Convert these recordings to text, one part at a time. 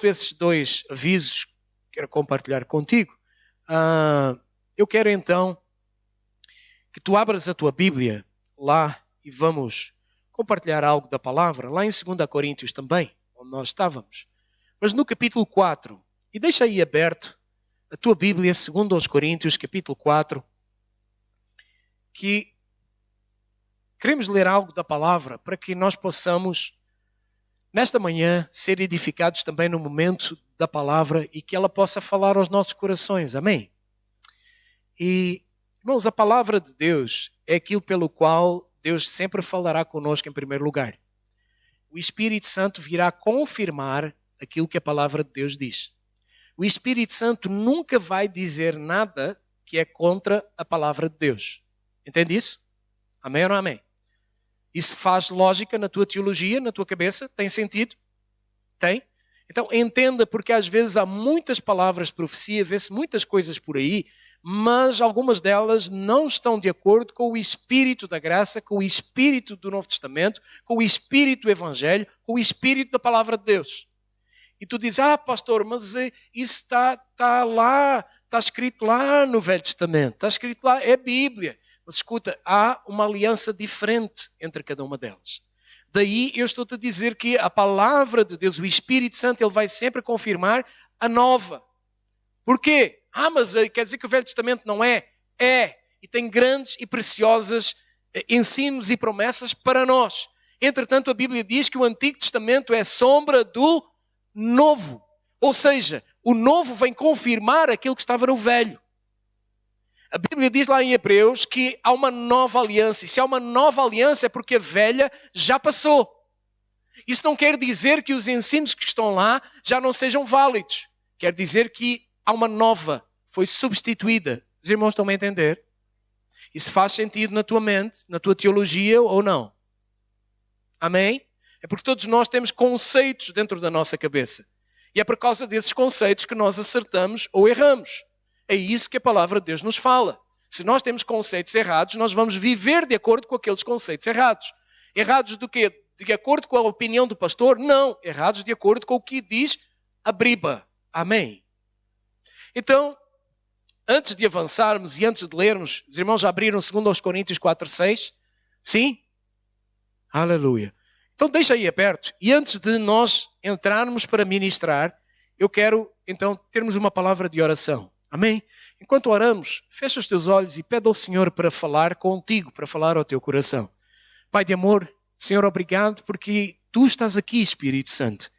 esses dois avisos que quero compartilhar contigo, eu quero então que tu abras a tua Bíblia lá e vamos compartilhar algo da palavra, lá em 2 Coríntios também, onde nós estávamos. Mas no capítulo 4, e deixa aí aberto a tua Bíblia, 2 Coríntios, capítulo 4, que queremos ler algo da palavra para que nós possamos, nesta manhã, ser edificados também no momento da palavra e que ela possa falar aos nossos corações. Amém? E, irmãos, a palavra de Deus é aquilo pelo qual Deus sempre falará conosco em primeiro lugar. O Espírito Santo virá confirmar aquilo que a palavra de Deus diz. O Espírito Santo nunca vai dizer nada que é contra a palavra de Deus. Entende isso? Amém ou não amém? Isso faz lógica na tua teologia, na tua cabeça? Tem sentido? Tem? Então entenda, porque às vezes há muitas palavras de profecia, vê-se muitas coisas por aí, mas algumas delas não estão de acordo com o Espírito da graça, com o Espírito do Novo Testamento, com o Espírito do Evangelho, com o Espírito da palavra de Deus. E tu dizes, pastor, mas isso está lá, está escrito lá no Velho Testamento, está escrito lá, é Bíblia. Mas escuta, há uma aliança diferente entre cada uma delas. Daí eu estou-te a dizer que a palavra de Deus, o Espírito Santo, ele vai sempre confirmar a nova. Porquê? Mas quer dizer que o Velho Testamento não é? É. E tem grandes e preciosas ensinos e promessas para nós. Entretanto, a Bíblia diz que o Antigo Testamento é sombra do Novo. Ou seja, o Novo vem confirmar aquilo que estava no Velho. A Bíblia diz lá em Hebreus que há uma nova aliança. E se há uma nova aliança é porque a velha já passou. Isso não quer dizer que os ensinos que estão lá já não sejam válidos. Quer dizer que há uma nova, foi substituída. Os irmãos estão a entender? Isso faz sentido na tua mente, na tua teologia ou não? Amém? É porque todos nós temos conceitos dentro da nossa cabeça. E é por causa desses conceitos que nós acertamos ou erramos. É isso que a palavra de Deus nos fala. Se nós temos conceitos errados, nós vamos viver de acordo com aqueles conceitos errados. Errados do quê? De acordo com a opinião do pastor? Não. Errados de acordo com o que diz a Bíblia. Amém? Então, antes de avançarmos e antes de lermos, os irmãos já abriram 2 Coríntios 4:6? Sim? Aleluia. Então deixa aí aberto. E antes de nós entrarmos para ministrar, eu quero então termos uma palavra de oração. Amém? Enquanto oramos, fecha os teus olhos e pede ao Senhor para falar contigo, para falar ao teu coração. Pai de amor, Senhor, obrigado porque Tu estás aqui, Espírito Santo.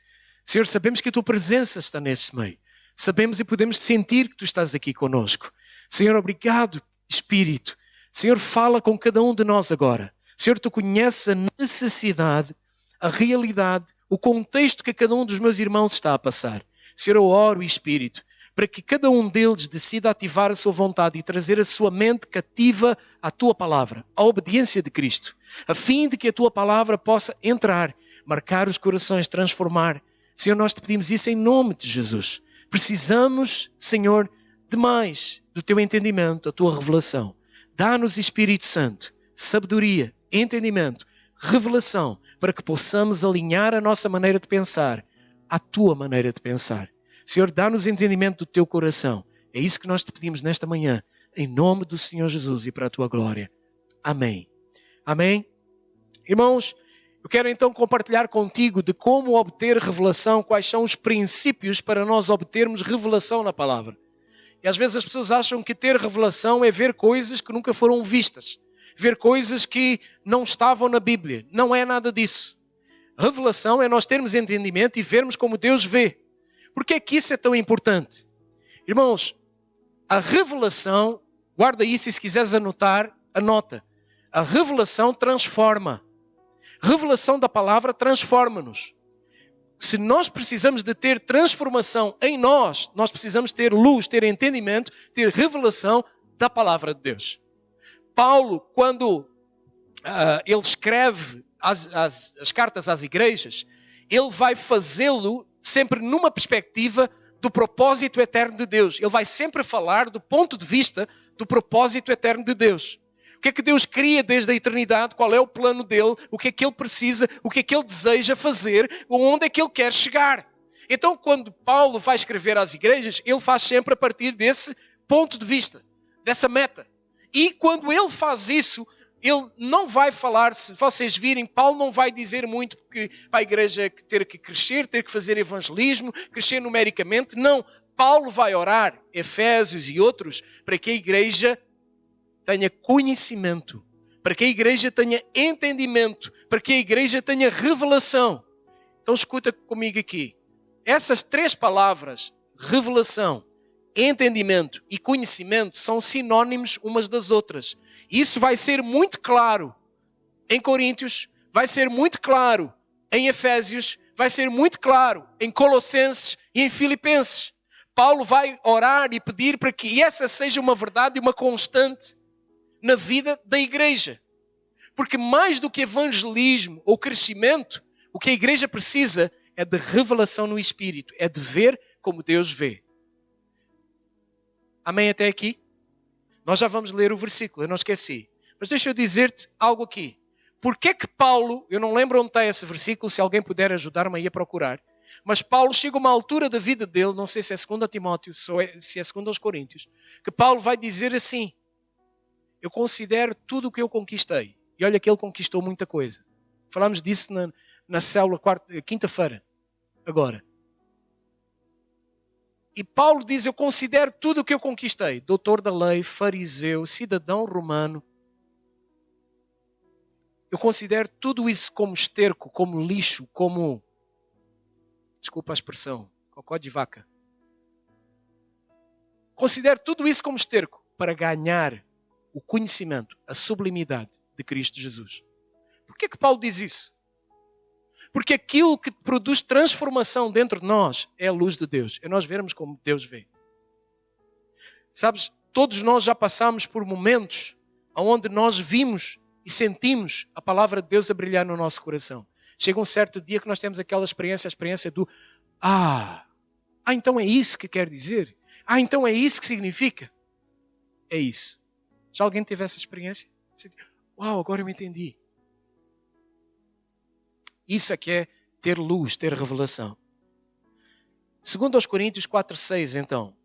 Senhor, sabemos que a Tua presença está nesse meio. Sabemos e podemos sentir que Tu estás aqui conosco. Senhor, obrigado, Espírito. Senhor, fala com cada um de nós agora. Senhor, Tu conheces a necessidade, a realidade, o contexto que cada um dos meus irmãos está a passar. Senhor, eu oro, Espírito, para que cada um deles decida ativar a sua vontade e trazer a sua mente cativa à Tua palavra, à obediência de Cristo, a fim de que a Tua palavra possa entrar, marcar os corações, transformar. Senhor, nós Te pedimos isso em nome de Jesus. Precisamos, Senhor, de mais do Teu entendimento, da Tua revelação. Dá-nos, Espírito Santo, sabedoria, entendimento, revelação, para que possamos alinhar a nossa maneira de pensar à Tua maneira de pensar. Senhor, dá-nos entendimento do Teu coração. É isso que nós Te pedimos nesta manhã, em nome do Senhor Jesus e para a Tua glória. Amém. Amém? Irmãos, eu quero então compartilhar contigo de como obter revelação, quais são os princípios para nós obtermos revelação na palavra. E às vezes as pessoas acham que ter revelação é ver coisas que nunca foram vistas, ver coisas que não estavam na Bíblia. Não é nada disso. Revelação é nós termos entendimento e vermos como Deus vê. Por que é que isso é tão importante? Irmãos, a revelação, guarda isso e se quiseres anotar, anota. A revelação transforma. Revelação da palavra transforma-nos. Se nós precisamos de ter transformação em nós, nós precisamos ter luz, ter entendimento, ter revelação da palavra de Deus. Paulo, quando ele escreve as cartas às igrejas, ele vai fazê-lo sempre numa perspectiva do propósito eterno de Deus. Ele vai sempre falar do ponto de vista do propósito eterno de Deus. O que é que Deus cria desde a eternidade? Qual é o plano dele? O que é que ele precisa? O que é que ele deseja fazer? Onde é que ele quer chegar? Então, quando Paulo vai escrever às igrejas, ele faz sempre a partir desse ponto de vista, dessa meta. E quando ele faz isso, ele não vai falar, se vocês virem, Paulo não vai dizer muito que para a igreja ter que crescer, ter que fazer evangelismo, crescer numericamente. Não, Paulo vai orar, Efésios e outros, para que a igreja tenha conhecimento, para que a igreja tenha entendimento, para que a igreja tenha revelação. Então escuta comigo aqui. Essas três palavras, revelação, entendimento e conhecimento, são sinónimos umas das outras. Isso vai ser muito claro em Coríntios, vai ser muito claro em Efésios, vai ser muito claro em Colossenses e em Filipenses. Paulo vai orar e pedir para que essa seja uma verdade e uma constante na vida da igreja. Porque mais do que evangelismo ou crescimento, o que a igreja precisa é de revelação no Espírito, é de ver como Deus vê. Amém até aqui? Nós já vamos ler o versículo, eu não esqueci. Mas deixa eu dizer-te algo aqui. Porquê que Paulo, eu não lembro onde está esse versículo, se alguém puder ajudar-me aí a procurar, mas Paulo chega a uma altura da vida dele, não sei se é 2 Timóteo, se é 2 aos Coríntios, que Paulo vai dizer assim: eu considero tudo o que eu conquistei. E olha que ele conquistou muita coisa. Falámos disso na célula quinta-feira, agora. E Paulo diz, eu considero tudo o que eu conquistei. Doutor da lei, fariseu, cidadão romano. Eu considero tudo isso como esterco, como lixo, como... Desculpa a expressão, cocó de vaca. Considero tudo isso como esterco para ganhar o conhecimento, a sublimidade de Cristo Jesus. Por que Paulo diz isso? Porque aquilo que produz transformação dentro de nós é a luz de Deus. É nós vermos como Deus vê. Sabes, todos nós já passamos por momentos onde nós vimos e sentimos a palavra de Deus a brilhar no nosso coração. Chega um certo dia que nós temos aquela experiência, a experiência do então é isso que quer dizer? Então é isso que significa? É isso. Já alguém teve essa experiência? Uau, agora eu entendi. Isso é que é ter luz, ter revelação. 2 aos Coríntios 4:6, então.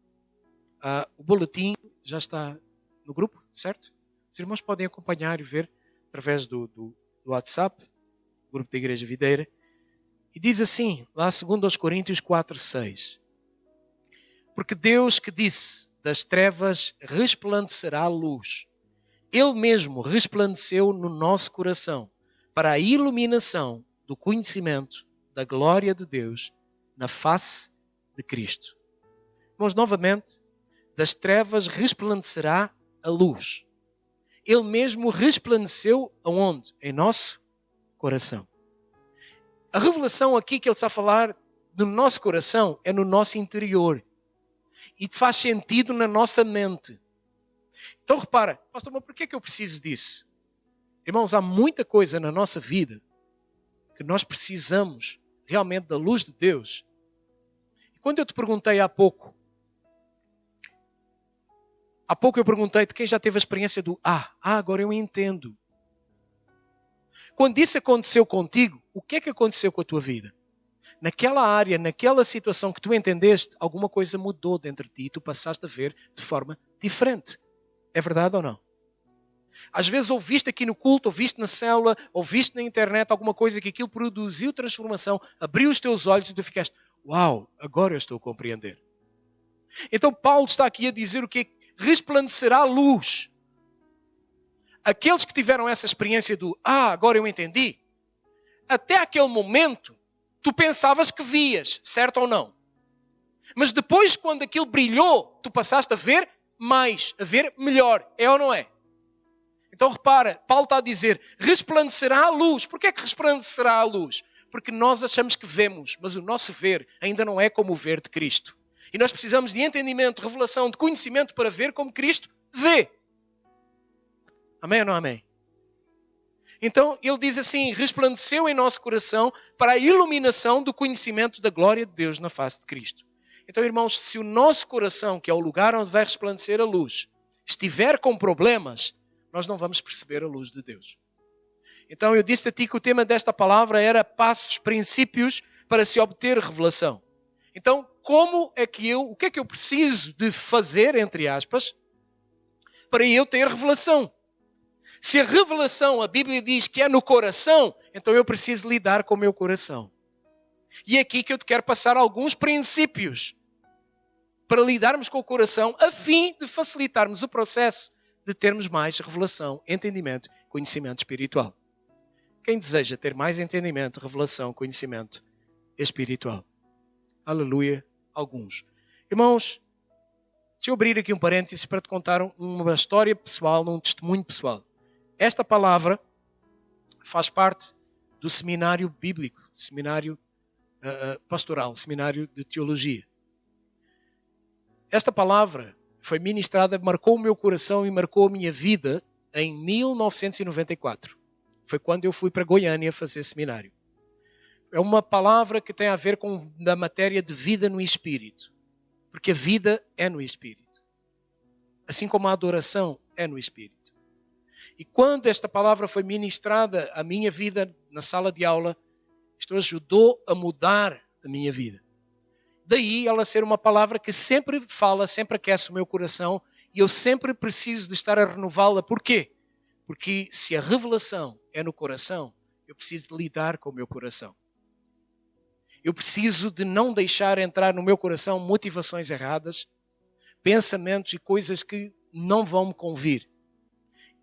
O boletim já está no grupo, certo? Os irmãos podem acompanhar e ver através do WhatsApp, grupo da Igreja Videira. E diz assim, lá 2 aos Coríntios 4:6. Porque Deus que disse, das trevas resplandecerá a luz. Ele mesmo resplandeceu no nosso coração para a iluminação do conhecimento da glória de Deus na face de Cristo. Irmãos, novamente, das trevas resplandecerá a luz. Ele mesmo resplandeceu aonde? Em nosso coração. A revelação aqui que ele está a falar do nosso coração é no nosso interior. E faz sentido na nossa mente. Então repara, pastor, mas por que eu preciso disso? Irmãos, há muita coisa na nossa vida que nós precisamos realmente da luz de Deus. E quando eu te perguntei há pouco eu perguntei-te quem já teve a experiência do agora eu entendo. Quando isso aconteceu contigo, o que é que aconteceu com a tua vida? Naquela área, naquela situação que tu entendeste, alguma coisa mudou dentro de ti e tu passaste a ver de forma diferente. É verdade ou não? Às vezes ouviste aqui no culto, ouviste na célula, ouviste na internet alguma coisa que aquilo produziu transformação, abriu os teus olhos e tu ficaste, uau, agora eu estou a compreender. Então Paulo está aqui a dizer o que resplandecerá a luz. Aqueles que tiveram essa experiência do, agora eu entendi, até aquele momento tu pensavas que vias, certo ou não? Mas depois quando aquilo brilhou, tu passaste a ver mais, a ver melhor, é ou não é? Então repara, Paulo está a dizer, resplandecerá a luz. Porquê que resplandecerá a luz? Porque nós achamos que vemos, mas o nosso ver ainda não é como o ver de Cristo. E nós precisamos de entendimento, de revelação, de conhecimento para ver como Cristo vê. Amém ou não amém? Então ele diz assim, resplandeceu em nosso coração para a iluminação do conhecimento da glória de Deus na face de Cristo. Então irmãos, se o nosso coração, que é o lugar onde vai resplandecer a luz, estiver com problemas, nós não vamos perceber a luz de Deus. Então eu disse a ti que o tema desta palavra era passos, princípios para se obter revelação. Então, o que é que eu preciso de fazer, entre aspas, para eu ter revelação? Se a revelação, a Bíblia diz que é no coração, então eu preciso lidar com o meu coração. E é aqui que eu te quero passar alguns princípios para lidarmos com o coração, a fim de facilitarmos o processo de termos mais revelação, entendimento, conhecimento espiritual. Quem deseja ter mais entendimento, revelação, conhecimento espiritual? Aleluia, alguns. Irmãos, deixa eu abrir aqui um parênteses para te contar uma história pessoal, um testemunho pessoal. Esta palavra faz parte do seminário bíblico, seminário pastoral, seminário de teologia. Esta palavra foi ministrada, marcou o meu coração e marcou a minha vida em 1994. Foi quando eu fui para Goiânia fazer seminário. É uma palavra que tem a ver com a matéria de vida no Espírito. Porque a vida é no Espírito. Assim como a adoração é no Espírito. E quando esta palavra foi ministrada à minha vida na sala de aula, isto ajudou a mudar a minha vida. Daí ela ser uma palavra que sempre fala, sempre aquece o meu coração e eu sempre preciso de estar a renová-la. Por quê? Porque se a revelação é no coração, eu preciso de lidar com o meu coração. Eu preciso de não deixar entrar no meu coração motivações erradas, pensamentos e coisas que não vão me convir.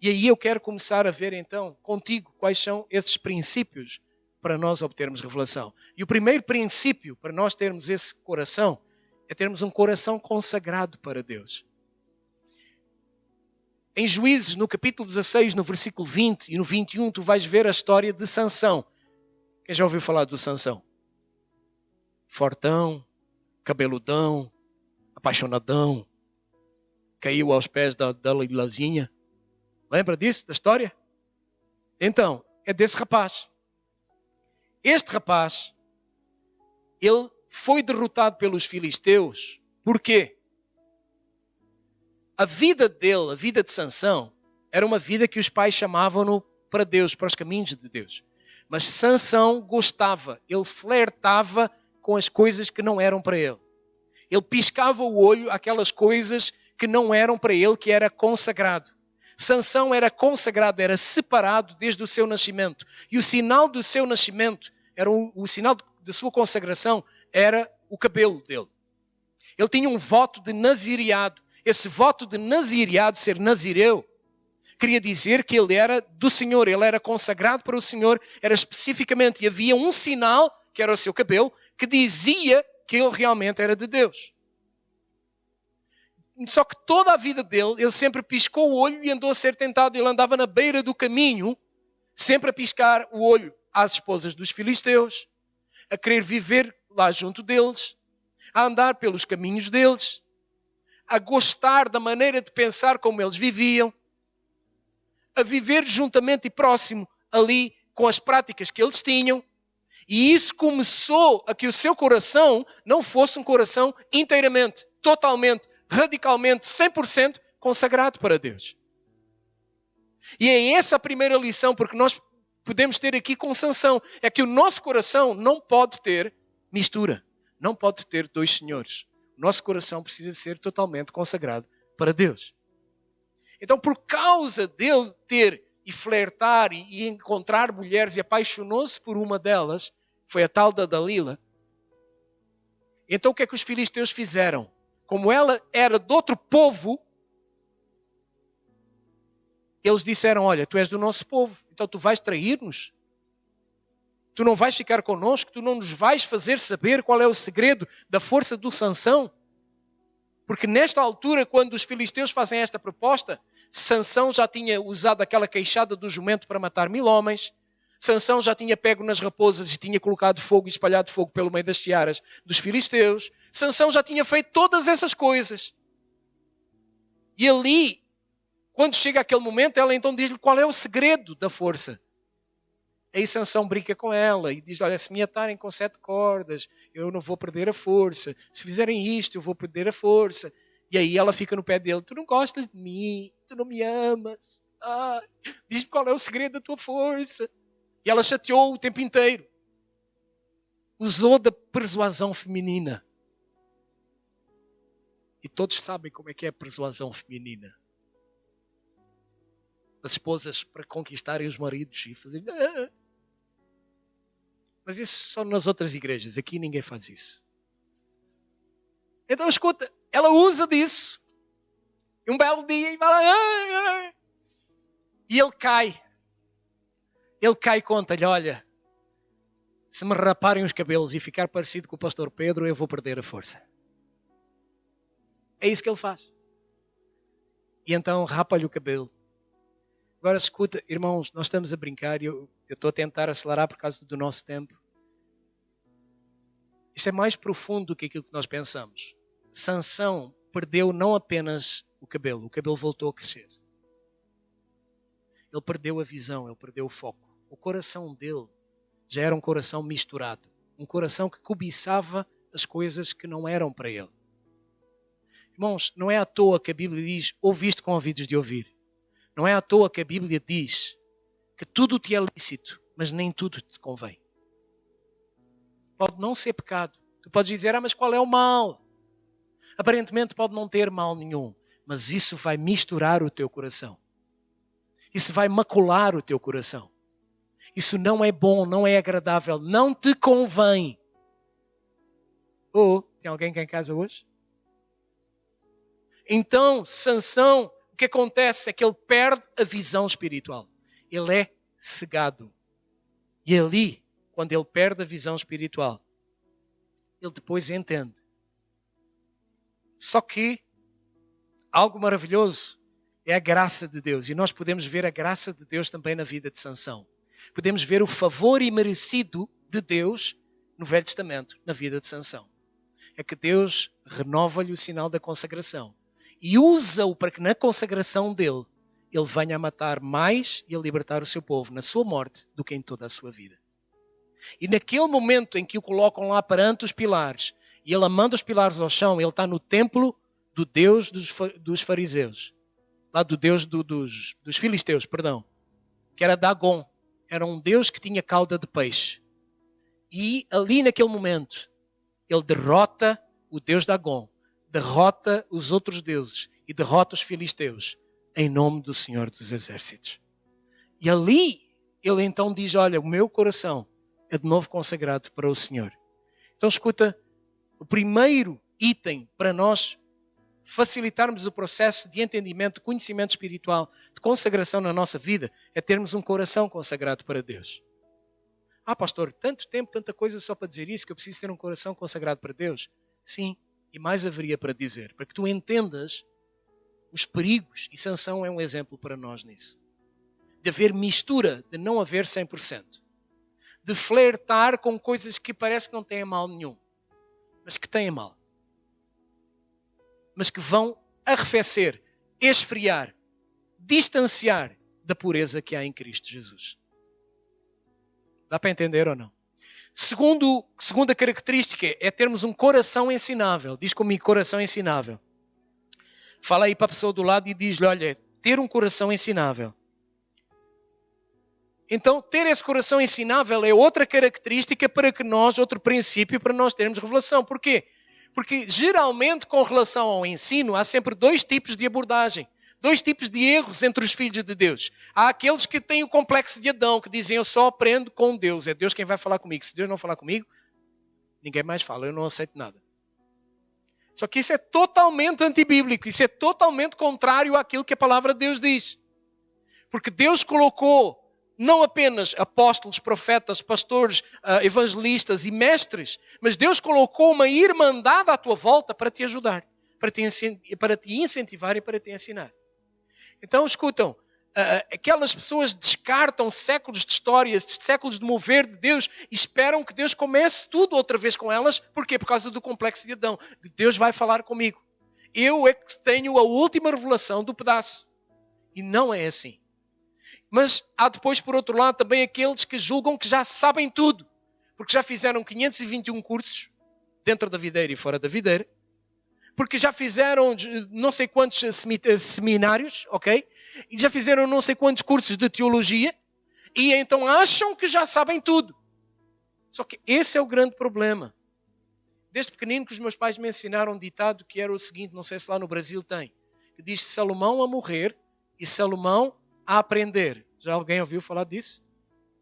E aí eu quero começar a ver então contigo quais são esses princípios para nós obtermos revelação. E o primeiro princípio para nós termos esse coração é termos um coração consagrado para Deus. Em Juízes, no capítulo 16, no versículo 20 e no 21, tu vais ver a história de Sansão. Quem já ouviu falar do Sansão? Fortão, cabeludão, apaixonadão, caiu aos pés da Leilazinha. Lembra disso, da história? Então, é desse rapaz. Este rapaz, ele foi derrotado pelos filisteus. Por quê? A vida dele, a vida de Sansão, era uma vida que os pais chamavam-no para Deus, para os caminhos de Deus. Mas Sansão gostava, ele flertava com as coisas que não eram para ele. Ele piscava o olho àquelas coisas que não eram para ele, que era consagrado. Sansão era consagrado, era separado desde o seu nascimento. E o sinal do seu nascimento, o sinal da sua consagração, era o cabelo dele. Ele tinha um voto de nazireado. Esse voto de nazireado, ser nazireu, queria dizer que ele era do Senhor, ele era consagrado para o Senhor, era especificamente, e havia um sinal, que era o seu cabelo, que dizia que ele realmente era de Deus. Só que toda a vida dele, ele sempre piscou o olho e andou a ser tentado. Ele andava na beira do caminho, sempre a piscar o olho às esposas dos filisteus, a querer viver lá junto deles, a andar pelos caminhos deles, a gostar da maneira de pensar como eles viviam, a viver juntamente e próximo ali com as práticas que eles tinham. E isso começou a que o seu coração não fosse um coração inteiramente, totalmente, radicalmente, 100% consagrado para Deus. E é essa a primeira lição, porque nós podemos ter aqui com Sansão, é que o nosso coração não pode ter mistura, não pode ter dois senhores. O nosso coração precisa ser totalmente consagrado para Deus. Então, por causa dele ter e flertar e encontrar mulheres e apaixonou-se por uma delas, foi a tal da Dalila. Então o que é que os filisteus fizeram? Como ela era de outro povo, eles disseram, olha, tu és do nosso povo, então tu vais trair-nos. Tu não vais ficar connosco, tu não nos vais fazer saber qual é o segredo da força do Sansão. Porque nesta altura, quando os filisteus fazem esta proposta, Sansão já tinha usado aquela queixada do jumento para matar 1000 homens. Sansão já tinha pego nas raposas e tinha colocado fogo e espalhado fogo pelo meio das searas dos filisteus. Sansão já tinha feito todas essas coisas. E ali, quando chega aquele momento, ela então diz-lhe qual é o segredo da força. Aí Sansão brinca com ela e diz, olha, se me atarem com 7 cordas, eu não vou perder a força. Se fizerem isto, eu vou perder a força. E aí ela fica no pé dele, tu não gostas de mim, tu não me amas. Diz-me qual é o segredo da tua força. E ela chateou o tempo inteiro. Usou da persuasão feminina. E todos sabem como é que é a persuasão feminina. As esposas para conquistarem os maridos e fazer... Mas isso só nas outras igrejas. Aqui ninguém faz isso. Então escuta, ela usa disso. E um belo dia e fala... E ele cai. Ele cai e conta-lhe, olha, se me raparem os cabelos e ficar parecido com o pastor Pedro, eu vou perder a força. É isso que ele faz. E então rapa-lhe o cabelo. Agora escuta, irmãos, nós estamos a brincar e eu estou a tentar acelerar por causa do nosso tempo. Isto é mais profundo do que aquilo que nós pensamos. Sansão perdeu não apenas o cabelo voltou a crescer. Ele perdeu a visão, ele perdeu o foco. O coração dele já era um coração misturado. Um coração que cobiçava as coisas que não eram para ele. Irmãos, não é à toa que a Bíblia diz, ouviste com ouvidos de ouvir. Não é à toa que a Bíblia diz que tudo te é lícito, mas nem tudo te convém. Pode não ser pecado. Tu podes dizer, mas qual é o mal? Aparentemente pode não ter mal nenhum, mas isso vai misturar o teu coração. Isso vai macular o teu coração. Isso não é bom, não é agradável, não te convém. Tem alguém cá em casa hoje? Então, Sansão, o que acontece é que ele perde a visão espiritual. Ele é cegado. E ali, quando ele perde a visão espiritual, ele depois entende. Só que algo maravilhoso é a graça de Deus. E nós podemos ver a graça de Deus também na vida de Sansão. Podemos ver o favor imerecido de Deus no Velho Testamento, na vida de Sansão. É que Deus renova-lhe o sinal da consagração. E usa-o para que na consagração dele, ele venha a matar mais e a libertar o seu povo na sua morte do que em toda a sua vida. E naquele momento em que o colocam lá perante os pilares, e ele manda os pilares ao chão, ele está no templo do Deus dos fariseus. Lá do Deus dos filisteus, que era Dagon. Era um Deus que tinha cauda de peixe. E ali naquele momento, ele derrota o Deus Dagon, derrota os outros deuses e derrota os filisteus em nome do Senhor dos Exércitos. E ali ele então diz, olha, o meu coração é de novo consagrado para o Senhor. Então escuta, o primeiro item para nós facilitarmos o processo de entendimento, de conhecimento espiritual, de consagração na nossa vida, é termos um coração consagrado para Deus. Pastor, tanto tempo, tanta coisa só para dizer isso, que eu preciso ter um coração consagrado para Deus? Sim, e mais haveria para dizer, para que tu entendas os perigos, e Sansão é um exemplo para nós nisso. De haver mistura, de não haver 100%. De flertar com coisas que parece que não têm mal nenhum, mas que têm mal. Mas que vão arrefecer, esfriar, distanciar da pureza que há em Cristo Jesus. Dá para entender ou não? Segunda característica é termos um coração ensinável. Diz comigo, coração ensinável. Fala aí para a pessoa do lado e diz-lhe, olha, ter um coração ensinável. Então, ter esse coração ensinável é outra característica para que nós, outro princípio para nós termos revelação. Porquê? Porque geralmente com relação ao ensino há sempre dois tipos de abordagem. Dois tipos de erros entre os filhos de Deus. Há aqueles que têm o complexo de Adão, que dizem eu só aprendo com Deus. É Deus quem vai falar comigo. Se Deus não falar comigo, ninguém mais fala. Eu não aceito nada. Só que isso é totalmente antibíblico. Isso é totalmente contrário àquilo que a palavra de Deus diz. Porque Deus colocou não apenas apóstolos, profetas, pastores, evangelistas e mestres, mas Deus colocou uma irmandade à tua volta para te ajudar, para te incentivar e para te ensinar. Então, escutam, aquelas pessoas descartam séculos de histórias, séculos de mover de Deus e esperam que Deus comece tudo outra vez com elas. Porquê? Por causa do complexo de Adão. Deus vai falar comigo. Eu é que tenho a última revelação do pedaço. E não é assim. Mas há depois, por outro lado, também aqueles que julgam que já sabem tudo. Porque já fizeram 521 cursos, dentro da videira e fora da videira. Porque já fizeram não sei quantos seminários, ok? E já fizeram não sei quantos cursos de teologia. E então acham que já sabem tudo. Só que esse é o grande problema. Desde pequenino que os meus pais me ensinaram um ditado que era o seguinte, não sei se lá no Brasil tem, que diz Salomão a morrer e Salomão a aprender. Já alguém ouviu falar disso?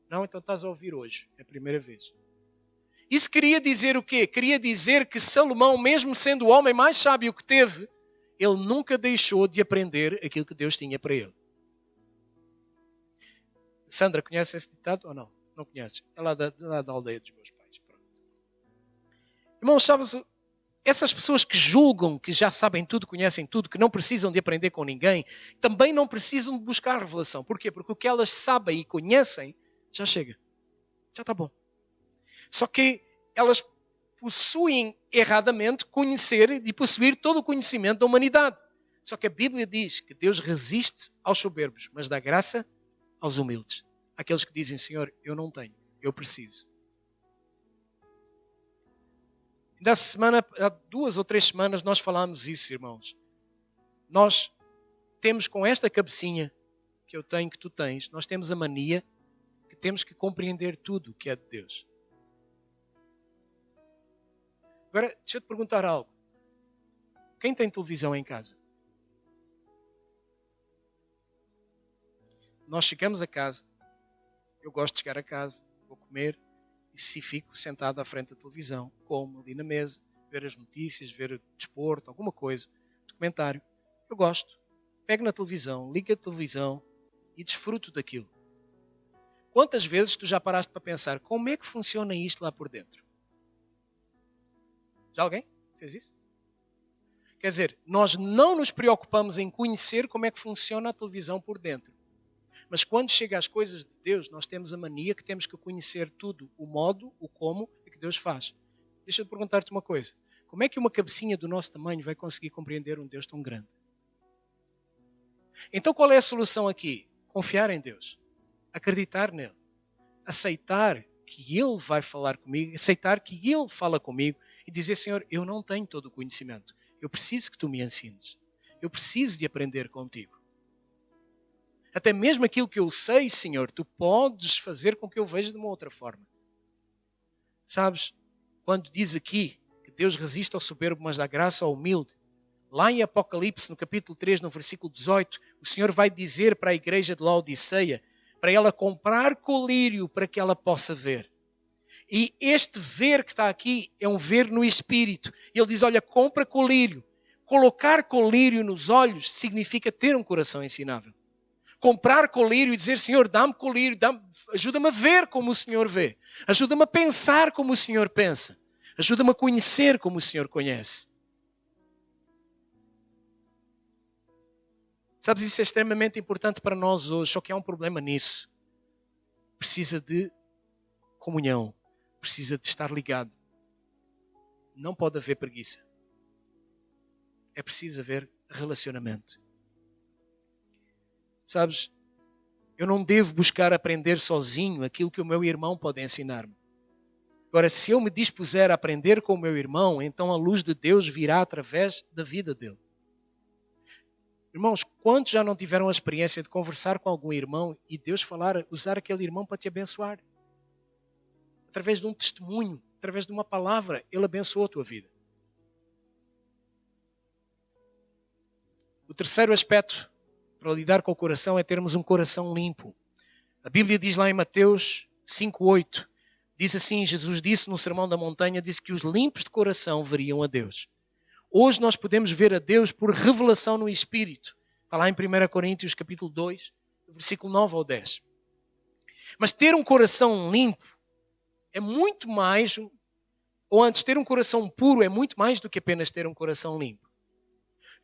Não? Então estás a ouvir hoje. É a primeira vez. Isso queria dizer o quê? Queria dizer que Salomão, mesmo sendo o homem mais sábio que teve, ele nunca deixou de aprender aquilo que Deus tinha para ele. Sandra, conhece esse ditado ou não? Não conheces? É lá da aldeia dos meus pais. Pronto. Irmãos, sabes, essas pessoas que julgam que já sabem tudo, conhecem tudo, que não precisam de aprender com ninguém, também não precisam de buscar revelação. Porquê? Porque o que elas sabem e conhecem já chega. Já está bom. Só que elas possuem erradamente conhecer e possuir todo o conhecimento da humanidade. Só que a Bíblia diz que Deus resiste aos soberbos, mas dá graça aos humildes. Aqueles que dizem, Senhor, eu não tenho, eu preciso. Há 2 ou 3 semanas nós falámos isso, irmãos. Nós temos com esta cabecinha que eu tenho, que tu tens, nós temos a mania que temos que compreender tudo o que é de Deus. Agora, deixa eu te perguntar algo. Quem tem televisão em casa? Nós chegamos a casa, eu gosto de chegar a casa, vou comer, e se fico sentado à frente da televisão, como ali na mesa, ver as notícias, ver o desporto, alguma coisa, documentário, eu gosto. Pego na televisão, ligo a televisão e desfruto daquilo. Quantas vezes tu já paraste para pensar como é que funciona isto lá por dentro? Já alguém fez isso? Quer dizer, nós não nos preocupamos em conhecer como é que funciona a televisão por dentro. Mas quando chega às coisas de Deus, nós temos a mania que temos que conhecer tudo, o modo, o como é que Deus faz. Deixa eu perguntar-te uma coisa. Como é que uma cabecinha do nosso tamanho vai conseguir compreender um Deus tão grande? Então qual é a solução aqui? Confiar em Deus. Acreditar nele. Aceitar que Ele vai falar comigo, aceitar que Ele fala comigo e dizer, Senhor, eu não tenho todo o conhecimento. Eu preciso que Tu me ensines. Eu preciso de aprender contigo. Até mesmo aquilo que eu sei, Senhor, Tu podes fazer com que eu veja de uma outra forma. Sabes, quando diz aqui que Deus resiste ao soberbo, mas dá graça ao humilde, lá em Apocalipse, no capítulo 3, no versículo 18, o Senhor vai dizer para a igreja de Laodiceia, para ela comprar colírio para que ela possa ver. E este ver que está aqui é um ver no espírito. Ele diz, olha, compra colírio. Colocar colírio nos olhos significa ter um coração ensinável. Comprar colírio e dizer, Senhor, dá-me colírio, ajuda-me a ver como o Senhor vê. Ajuda-me a pensar como o Senhor pensa. Ajuda-me a conhecer como o Senhor conhece. Sabes, isso é extremamente importante para nós hoje, só que há um problema nisso. Precisa de comunhão, precisa de estar ligado. Não pode haver preguiça. É preciso haver relacionamento. Sabes, eu não devo buscar aprender sozinho aquilo que o meu irmão pode ensinar-me. Agora, se eu me dispuser a aprender com o meu irmão, então a luz de Deus virá através da vida dele. Irmãos, quantos já não tiveram a experiência de conversar com algum irmão e Deus usar aquele irmão para te abençoar? Através de um testemunho, através de uma palavra, Ele abençoou a tua vida. O terceiro aspecto para lidar com o coração é termos um coração limpo. A Bíblia diz lá em Mateus 5:8, diz assim, Jesus disse no Sermão da Montanha, disse que os limpos de coração veriam a Deus. Hoje nós podemos ver a Deus por revelação no Espírito. Está lá em 1 Coríntios capítulo 2, versículo 9 ao 10. Mas ter um coração limpo é muito mais, ou antes, ter um coração puro é muito mais do que apenas ter um coração limpo.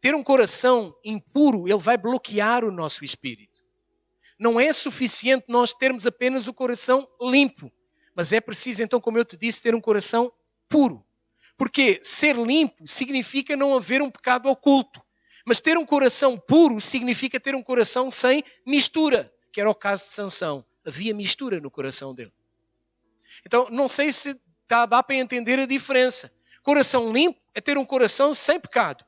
Ter um coração impuro, ele vai bloquear o nosso espírito. Não é suficiente nós termos apenas o coração limpo, mas é preciso, então, como eu te disse, ter um coração puro. Porque ser limpo significa não haver um pecado oculto. Mas ter um coração puro significa ter um coração sem mistura, que era o caso de Sansão. Havia mistura no coração dele. Então, não sei se dá para entender a diferença. Coração limpo é ter um coração sem pecado.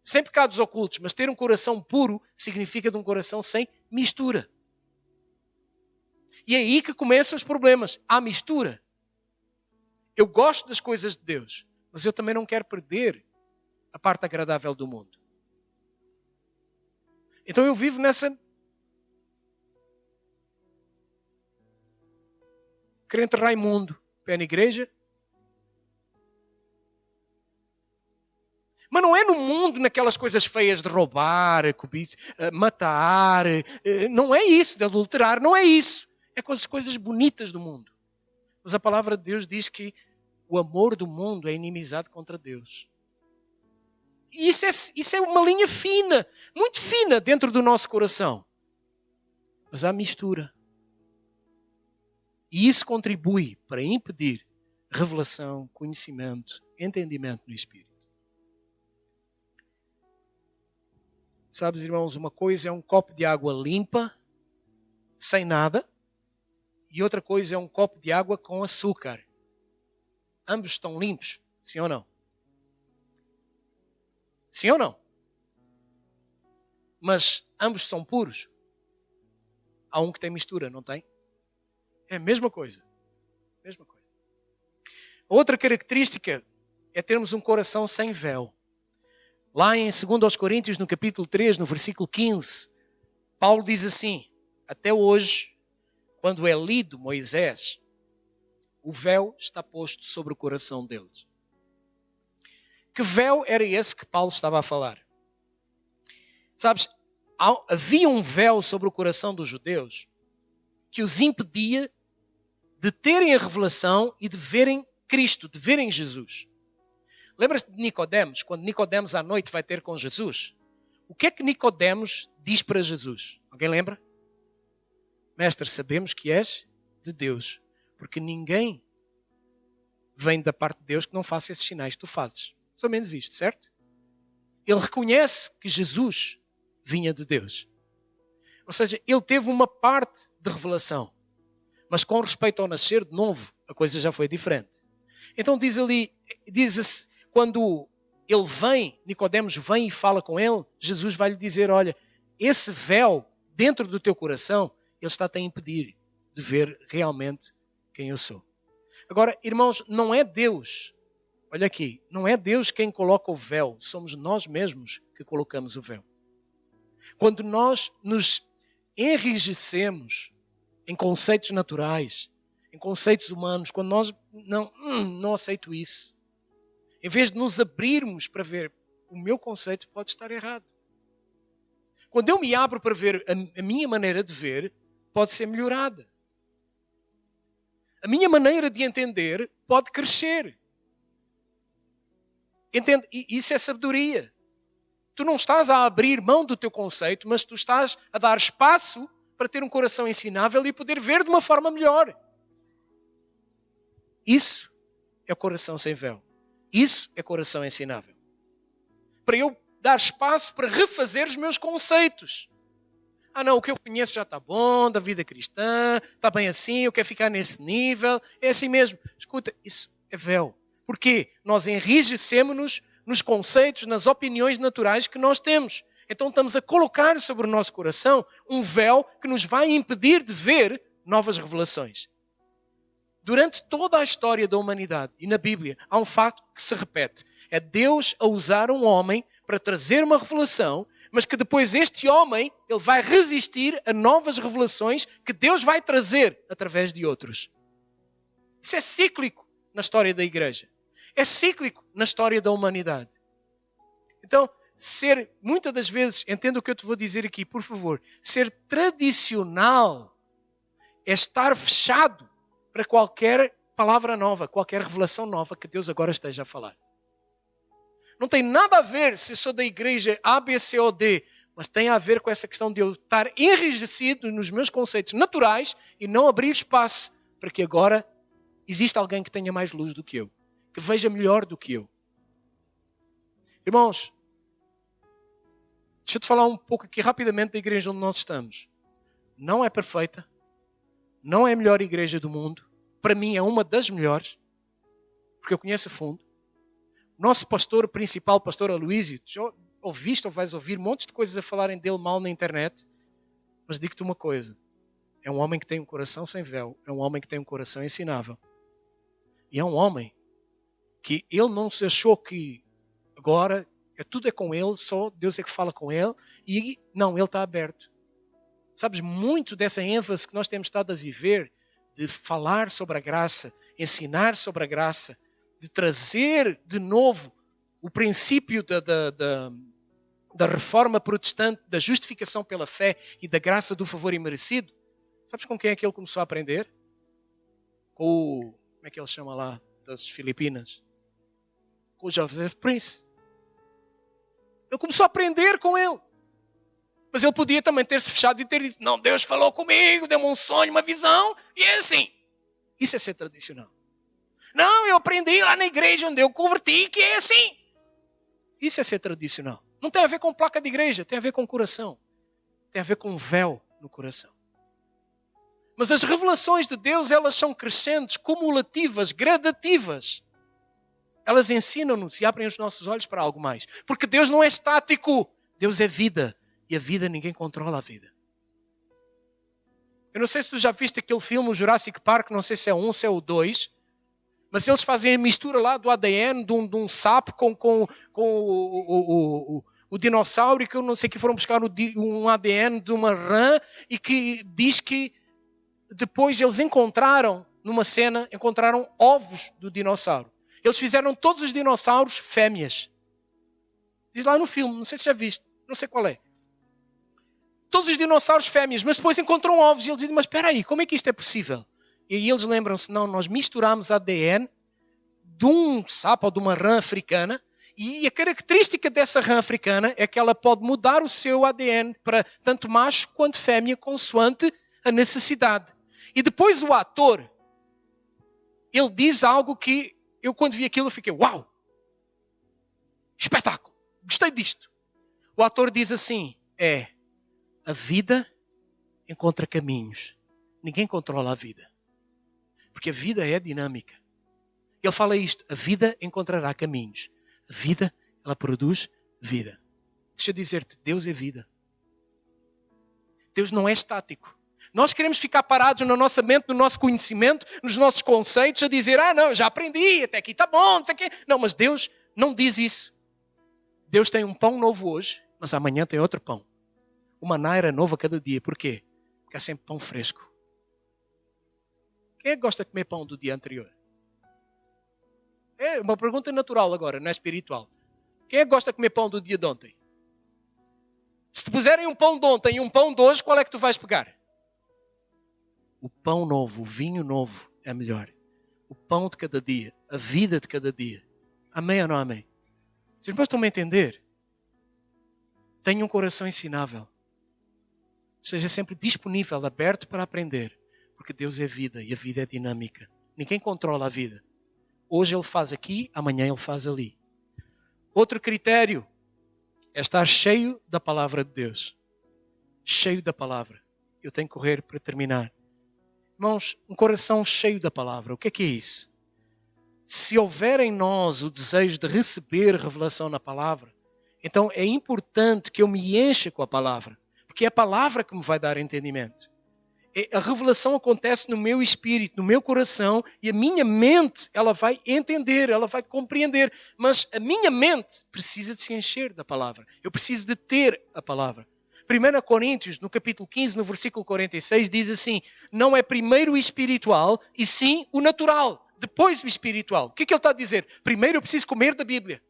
Sem pecados ocultos, mas ter um coração puro significa de um coração sem mistura. E é aí que começam os problemas. Há mistura. Eu gosto das coisas de Deus, mas eu também não quero perder a parte agradável do mundo. Então eu vivo nessa... crente Raimundo, pé na igreja. Mas não é no mundo, naquelas coisas feias de roubar, matar, não é isso, de adulterar, não é isso. É com as coisas bonitas do mundo. Mas a palavra de Deus diz que o amor do mundo é inimizade contra Deus. E isso é uma linha fina, muito fina dentro do nosso coração. Mas há mistura. E isso contribui para impedir revelação, conhecimento, entendimento no Espírito. Sabes, irmãos, uma coisa é um copo de água limpa, sem nada, e outra coisa é um copo de água com açúcar. Ambos estão limpos, sim ou não? Sim ou não? Mas ambos são puros. Há um que tem mistura, não tem? É a mesma coisa. Mesma coisa. Outra característica é termos um coração sem véu. Lá em 2 Coríntios, no capítulo 3, no versículo 15, Paulo diz assim: até hoje, quando é lido Moisés, o véu está posto sobre o coração deles. Que véu era esse que Paulo estava a falar? Sabes, havia um véu sobre o coração dos judeus que os impedia de terem a revelação e de verem Cristo, de verem Jesus. Lembras-te de Nicodemos, quando Nicodemos à noite vai ter com Jesus? O que é que Nicodemos diz para Jesus? Alguém lembra? Mestre, sabemos que és de Deus, porque ninguém vem da parte de Deus que não faça esses sinais que tu fazes. Mais ou menos isto, certo? Ele reconhece que Jesus vinha de Deus. Ou seja, ele teve uma parte de revelação. Mas com respeito ao nascer de novo, a coisa já foi diferente. Então diz-se, quando ele vem, Nicodemos vem e fala com ele, Jesus vai lhe dizer, olha, esse véu dentro do teu coração, ele está-te a impedir de ver realmente quem eu sou. Agora, irmãos, não é Deus, olha aqui, não é Deus quem coloca o véu, somos nós mesmos que colocamos o véu. Quando nós nos enrijecemos em conceitos naturais, em conceitos humanos, quando nós não aceito isso, em vez de nos abrirmos para ver, o meu conceito pode estar errado. Quando eu me abro para ver a minha maneira de ver, pode ser melhorada. A minha maneira de entender pode crescer. Entende? E isso é sabedoria. Tu não estás a abrir mão do teu conceito, mas tu estás a dar espaço para ter um coração ensinável e poder ver de uma forma melhor. Isso é o coração sem véu. Isso é coração ensinável. Para eu dar espaço para refazer os meus conceitos. Não, o que eu conheço já está bom, da vida cristã, está bem assim, eu quero ficar nesse nível, é assim mesmo. Escuta, isso é véu. Porquê? Nós enrijecemos-nos nos conceitos, nas opiniões naturais que nós temos. Então estamos a colocar sobre o nosso coração um véu que nos vai impedir de ver novas revelações. Durante toda a história da humanidade e na Bíblia, há um fato que se repete. É Deus a usar um homem para trazer uma revelação, mas que depois este homem ele vai resistir a novas revelações que Deus vai trazer através de outros. Isso é cíclico na história da igreja. É cíclico na história da humanidade. Então, muitas das vezes, entenda o que eu te vou dizer aqui, por favor, ser tradicional é estar fechado para qualquer palavra nova, qualquer revelação nova que Deus agora esteja a falar. Não tem nada a ver se sou da igreja A, B, C ou D, mas tem a ver com essa questão de eu estar enrijecido nos meus conceitos naturais e não abrir espaço para que agora exista alguém que tenha mais luz do que eu, que veja melhor do que eu. Irmãos, deixa eu te falar um pouco aqui rapidamente da igreja onde nós estamos. Não é perfeita, não é a melhor igreja do mundo. Para mim é uma das melhores, porque eu conheço a fundo. Nosso pastor principal, pastor Aloísio, já ouviste ou vais ouvir montes de coisas a falarem dele mal na internet, mas digo-te uma coisa, é um homem que tem um coração sem véu, é um homem que tem um coração ensinável. E é um homem que ele não se achou que agora tudo é com ele, só Deus é que fala com ele, e não, ele está aberto. Sabes, muito dessa ênfase que nós temos estado a viver, de falar sobre a graça, ensinar sobre a graça, de trazer de novo o princípio da reforma protestante, da justificação pela fé e da graça do favor imerecido. Sabes com quem é que ele começou a aprender? Com o, como é que ele chama lá, das Filipinas? Com o Joseph Prince. Ele começou a aprender com ele. Mas ele podia também ter-se fechado e ter dito, não, Deus falou comigo, deu-me um sonho, uma visão, e é assim. Isso é ser tradicional. Não, eu aprendi lá na igreja onde eu converti que é assim. Isso é ser tradicional. Não tem a ver com placa de igreja, tem a ver com coração. Tem a ver com véu no coração. Mas as revelações de Deus, elas são crescentes, cumulativas, gradativas. Elas ensinam-nos e abrem os nossos olhos para algo mais. Porque Deus não é estático. Deus é vida. E a vida, ninguém controla a vida. Eu não sei se tu já viste aquele filme, o Jurassic Park, não sei se é o 1, se é o 2. Mas eles fazem a mistura lá do ADN de um sapo com o dinossauro, e que eu não sei que foram buscar um ADN de uma rã, e que diz que depois eles encontraram, numa cena, encontraram ovos do dinossauro. Eles fizeram todos os dinossauros fêmeas. Diz lá no filme, não sei se já viste, não sei qual é. Todos os dinossauros fêmeas, mas depois encontram ovos e eles dizem, mas espera aí, como é que isto é possível? E aí eles lembram-se, não, nós misturamos ADN de um sapo ou de uma rã africana, e a característica dessa rã africana é que ela pode mudar o seu ADN para tanto macho quanto fêmea, consoante a necessidade. E depois o ator, ele diz algo que eu quando vi aquilo eu fiquei, uau! Espetáculo! Gostei disto. O ator diz assim, a vida encontra caminhos. Ninguém controla a vida. Porque a vida é dinâmica. Ele fala isto, a vida encontrará caminhos. A vida, ela produz vida. Deixa eu dizer-te, Deus é vida. Deus não é estático. Nós queremos ficar parados na nossa mente, no nosso conhecimento, nos nossos conceitos, a dizer, não, já aprendi, até aqui está bom, não sei o quê. Não, mas Deus não diz isso. Deus tem um pão novo hoje, mas amanhã tem outro pão. Uma naira nova cada dia. Por quê? Porque há sempre pão fresco. Quem é que gosta de comer pão do dia anterior? É uma pergunta natural agora, não é espiritual. Quem é que gosta de comer pão do dia de ontem? Se te puserem um pão de ontem e um pão de hoje, qual é que tu vais pegar? O pão novo, o vinho novo é melhor. O pão de cada dia, a vida de cada dia. Amém ou não amém? Os irmãos estão-me a entender? Tenha um coração ensinável. Seja sempre disponível, aberto para aprender. Porque Deus é vida e a vida é dinâmica. Ninguém controla a vida. Hoje Ele faz aqui, amanhã Ele faz ali. Outro critério é estar cheio da palavra de Deus. Cheio da palavra. Eu tenho que correr para terminar. Irmãos, um coração cheio da palavra. O que é isso? Se houver em nós o desejo de receber revelação na palavra, então é importante que eu me encha com a palavra. Porque é a palavra que me vai dar entendimento. A revelação acontece no meu espírito, no meu coração, e a minha mente, ela vai entender, ela vai compreender. Mas a minha mente precisa de se encher da palavra. Eu preciso de ter a palavra. 1 Coríntios, no capítulo 15, no versículo 46, diz assim, não é primeiro o espiritual, e sim o natural, depois o espiritual. O que é que ele está a dizer? Primeiro eu preciso comer da Bíblia.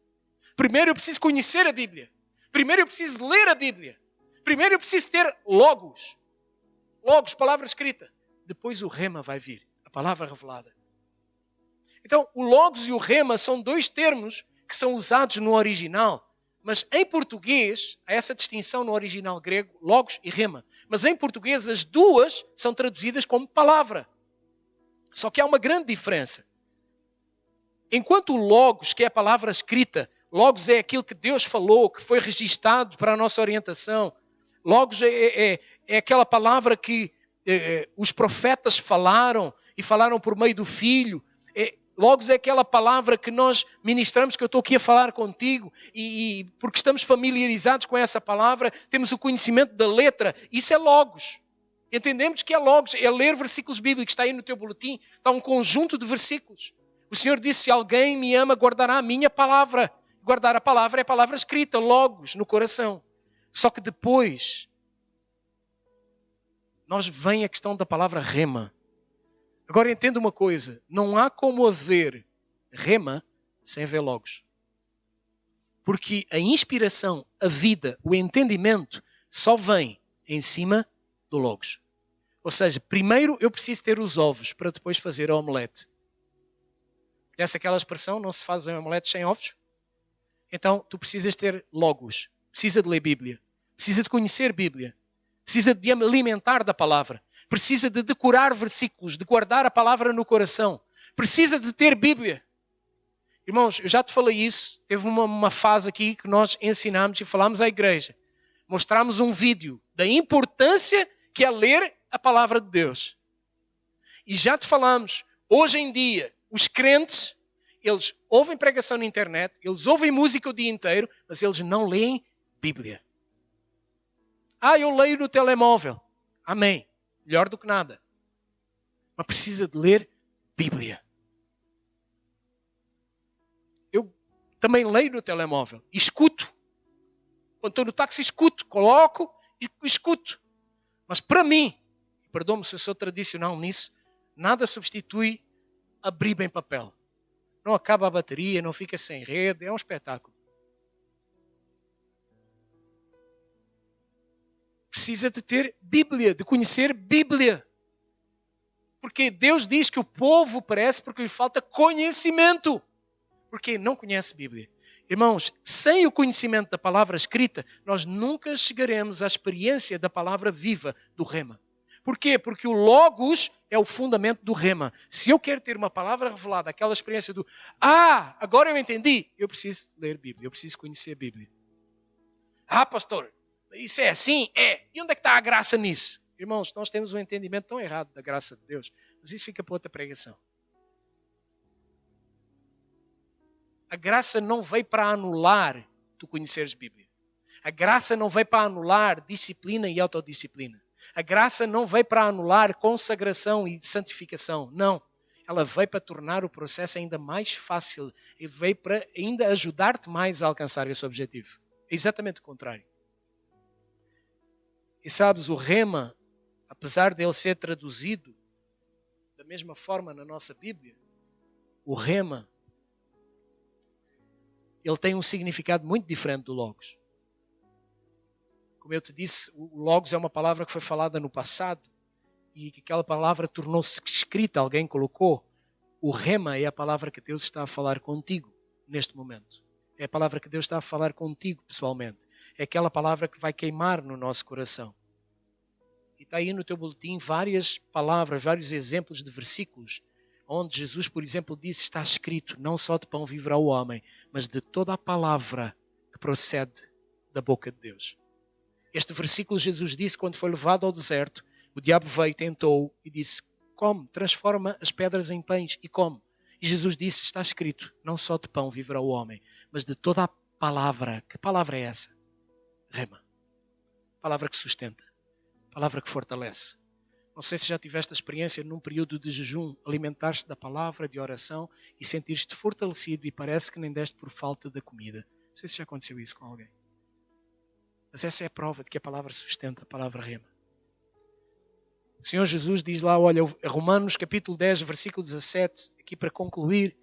Primeiro eu preciso conhecer a Bíblia. Primeiro eu preciso ler a Bíblia. Primeiro eu preciso ter logos. Logos, palavra escrita. Depois o rema vai vir, a palavra revelada. Então, o logos e o rema são dois termos que são usados no original. Mas em português, há essa distinção no original grego, logos e rema. Mas em português as duas são traduzidas como palavra. Só que há uma grande diferença. Enquanto o logos, que é a palavra escrita, logos é aquilo que Deus falou, que foi registado para a nossa orientação. Logos é aquela palavra que os profetas falaram e falaram por meio do Filho. Logos é aquela palavra que nós ministramos, que eu estou aqui a falar contigo, e porque estamos familiarizados com essa palavra, temos o conhecimento da letra. Isso é logos. Entendemos que é logos, é ler versículos bíblicos. Está aí no teu boletim, está um conjunto de versículos. O Senhor disse, se alguém me ama, guardará a minha palavra. Guardar a palavra é a palavra escrita, logos, no coração. Só que depois, vem a questão da palavra rema. Agora entenda uma coisa, não há como haver rema sem haver logos. Porque a inspiração, a vida, o entendimento só vem em cima do logos. Ou seja, primeiro eu preciso ter os ovos para depois fazer a omelete. Conhece aquela expressão, não se faz um omelete sem ovos? Então, tu precisas ter logos. Precisa de ler Bíblia. Precisa de conhecer Bíblia. Precisa de alimentar da palavra. Precisa de decorar versículos, de guardar a palavra no coração. Precisa de ter Bíblia. Irmãos, eu já te falei isso. Teve uma fase aqui que nós ensinámos e falámos à igreja. Mostramos um vídeo da importância que é ler a palavra de Deus. E já te falamos, hoje em dia, os crentes, eles ouvem pregação na internet, eles ouvem música o dia inteiro, mas eles não leem Bíblia. Eu leio no telemóvel. Amém. Melhor do que nada. Mas precisa de ler Bíblia. Eu também leio no telemóvel. E escuto. Quando estou no táxi, escuto. Coloco e escuto. Mas para mim, perdoa-me se eu sou tradicional nisso, nada substitui abrir em papel. Não acaba a bateria, não fica sem rede, é um espetáculo. Precisa de ter Bíblia, de conhecer Bíblia. Porque Deus diz que o povo perece porque lhe falta conhecimento. Porque não conhece Bíblia. Irmãos, sem o conhecimento da palavra escrita, nós nunca chegaremos à experiência da palavra viva do rema. Por quê? Porque o logos é o fundamento do rema. Se eu quero ter uma palavra revelada, aquela experiência do agora eu entendi, eu preciso ler Bíblia, eu preciso conhecer a Bíblia. Pastor, isso é assim? É. E onde é que está a graça nisso? Irmãos, nós temos um entendimento tão errado da graça de Deus, mas isso fica para outra pregação. A graça não veio para anular tu conheceres Bíblia. A graça não veio para anular disciplina e autodisciplina. A graça não veio para anular consagração e santificação. Não. Ela veio para tornar o processo ainda mais fácil. E veio para ainda ajudar-te mais a alcançar esse objetivo. É exatamente o contrário. E sabes, o rema, apesar de ele ser traduzido da mesma forma na nossa Bíblia, o rema, ele tem um significado muito diferente do logos. Como eu te disse, o logos é uma palavra que foi falada no passado e que aquela palavra tornou-se escrita, alguém colocou. O rema é a palavra que Deus está a falar contigo neste momento. É a palavra que Deus está a falar contigo pessoalmente. É aquela palavra que vai queimar no nosso coração. E está aí no teu boletim várias palavras, vários exemplos de versículos, onde Jesus, por exemplo, disse, está escrito, não só de pão viverá o homem, mas de toda a palavra que procede da boca de Deus. Este versículo Jesus disse quando foi levado ao deserto, o diabo veio, tentou e disse, come, transforma as pedras em pães e come. E Jesus disse, está escrito, não só de pão viverá o homem, mas de toda a palavra. Que palavra é essa? Rema. Palavra que sustenta. Palavra que fortalece. Não sei se já tiveste a experiência num período de jejum, alimentar-te da palavra, de oração e sentir-te fortalecido e parece que nem deste por falta da comida. Não sei se já aconteceu isso com alguém. Mas essa é a prova de que a palavra sustenta, a palavra rema. O Senhor Jesus diz lá, olha, Romanos capítulo 10, versículo 17, aqui para concluir.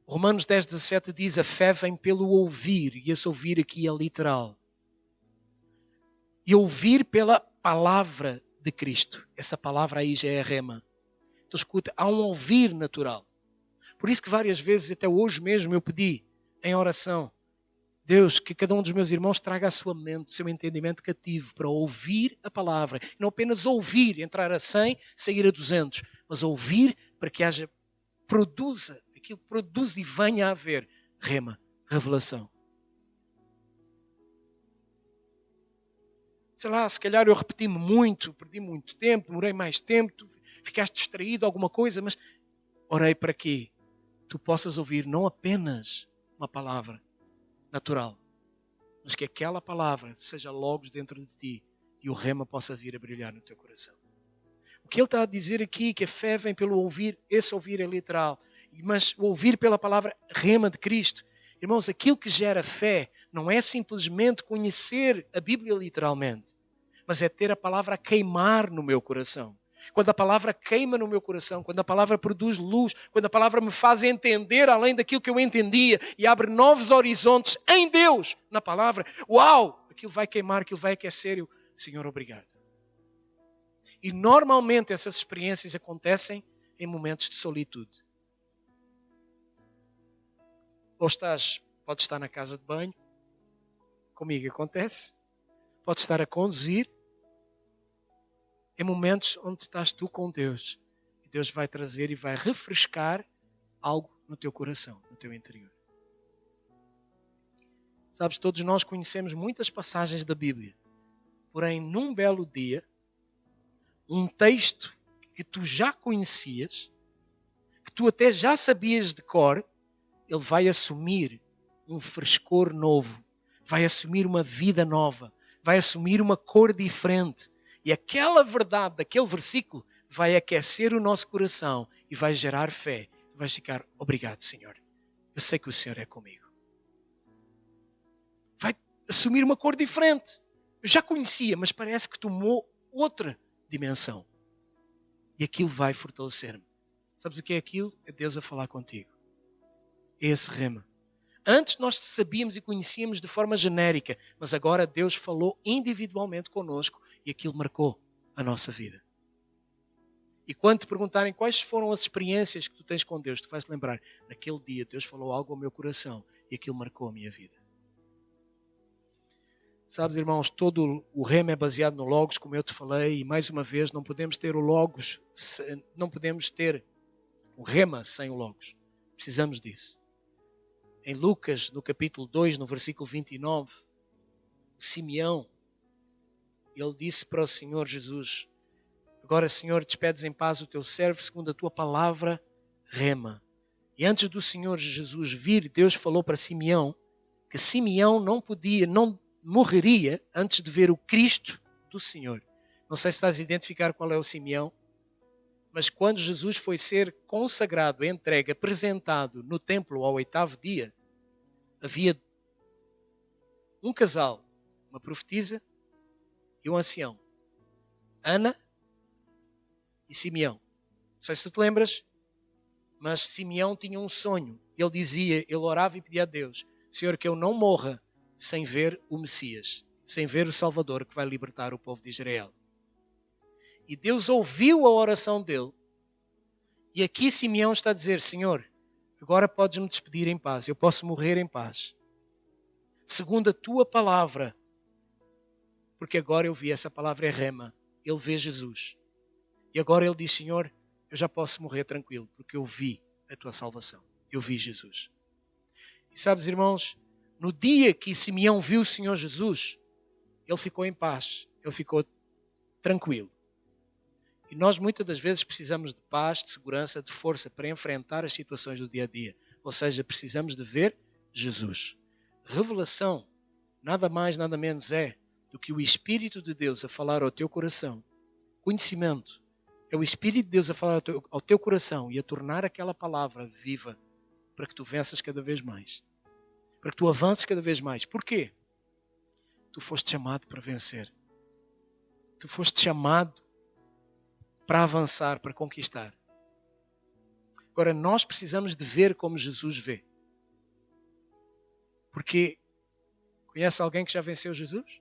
Romanos 10, 17 diz, a fé vem pelo ouvir, e esse ouvir aqui é literal. E ouvir pela palavra de Cristo. Essa palavra aí já é a rema. Então escuta, há um ouvir natural. Por isso que várias vezes, até hoje mesmo, eu pedi em oração, Deus, que cada um dos meus irmãos traga a sua mente, o seu entendimento cativo para ouvir a palavra. E não apenas ouvir, entrar a 100, sair a 200, mas ouvir para que haja, produza, aquilo que produz e venha a haver rema, revelação. Sei lá, se calhar eu repeti-me muito, perdi muito tempo, demorei mais tempo, tu ficaste distraído, alguma coisa, mas orei para que tu possas ouvir não apenas uma palavra natural, mas que aquela palavra seja logo dentro de ti e o rema possa vir a brilhar no teu coração. O que ele está a dizer aqui, que a fé vem pelo ouvir, esse ouvir é literal, mas o ouvir pela palavra rema de Cristo. Irmãos, aquilo que gera fé não é simplesmente conhecer a Bíblia literalmente, mas é ter a palavra a queimar no meu coração. Quando a palavra queima no meu coração, quando a palavra produz luz, quando a palavra me faz entender além daquilo que eu entendia e abre novos horizontes em Deus, na palavra, uau, aquilo vai queimar, aquilo vai aquecer. Eu, Senhor, obrigado. E normalmente essas experiências acontecem em momentos de solitude. Ou podes estar na casa de banho, comigo acontece, podes estar a conduzir, em momentos onde estás tu com Deus. E Deus vai trazer e vai refrescar algo no teu coração, no teu interior. Sabes, todos nós conhecemos muitas passagens da Bíblia. Porém, num belo dia, um texto que tu já conhecias, que tu até já sabias de cor, ele vai assumir um frescor novo, vai assumir uma vida nova, vai assumir uma cor diferente. E aquela verdade daquele versículo vai aquecer o nosso coração e vai gerar fé. Tu vais ficar, obrigado, Senhor. Eu sei que o Senhor é comigo. Vai assumir uma cor diferente. Eu já conhecia, mas parece que tomou outra dimensão. E aquilo vai fortalecer-me. Sabes o que é aquilo? É Deus a falar contigo. É esse rema. Antes nós sabíamos e conhecíamos de forma genérica, mas agora Deus falou individualmente connosco e aquilo marcou a nossa vida. E quando te perguntarem quais foram as experiências que tu tens com Deus, tu vais te lembrar, naquele dia Deus falou algo ao meu coração e aquilo marcou a minha vida. Sabes, irmãos, todo o rema é baseado no Logos, como eu te falei, e mais uma vez não podemos ter o Logos, não podemos ter o rema sem o Logos. Precisamos disso. Em Lucas, no capítulo 2, no versículo 29, Simeão, ele disse para o Senhor Jesus, agora, Senhor, despedes em paz o teu servo segundo a tua palavra, rema. E antes do Senhor Jesus vir, Deus falou para Simeão que Simeão não morreria antes de ver o Cristo do Senhor. Não sei se estás a identificar qual é o Simeão, mas quando Jesus foi ser consagrado, entregue, apresentado no templo ao 8º dia, havia um casal, uma profetisa e um ancião, Ana e Simeão. Não sei se tu te lembras, mas Simeão tinha um sonho. Ele dizia, ele orava e pedia a Deus, Senhor, que eu não morra sem ver o Messias, sem ver o Salvador que vai libertar o povo de Israel. E Deus ouviu a oração dele. E aqui Simeão está a dizer, Senhor, agora podes-me despedir em paz, eu posso morrer em paz. Segundo a tua palavra, porque agora eu vi, essa palavra é rema, ele vê Jesus. E agora ele diz, Senhor, eu já posso morrer tranquilo, porque eu vi a tua salvação, eu vi Jesus. E sabes, irmãos, no dia que Simeão viu o Senhor Jesus, ele ficou em paz, ele ficou tranquilo. E nós muitas das vezes precisamos de paz, de segurança, de força para enfrentar as situações do dia a dia. Ou seja, precisamos de ver Jesus. Revelação, nada mais, nada menos é do que o Espírito de Deus a falar ao teu coração. Conhecimento é o Espírito de Deus a falar ao teu coração e a tornar aquela palavra viva para que tu venças cada vez mais. Para que tu avances cada vez mais. Porquê? Tu foste chamado para vencer. Tu foste chamado para avançar, para conquistar. Agora, nós precisamos de ver como Jesus vê. Porque conhece alguém que já venceu Jesus?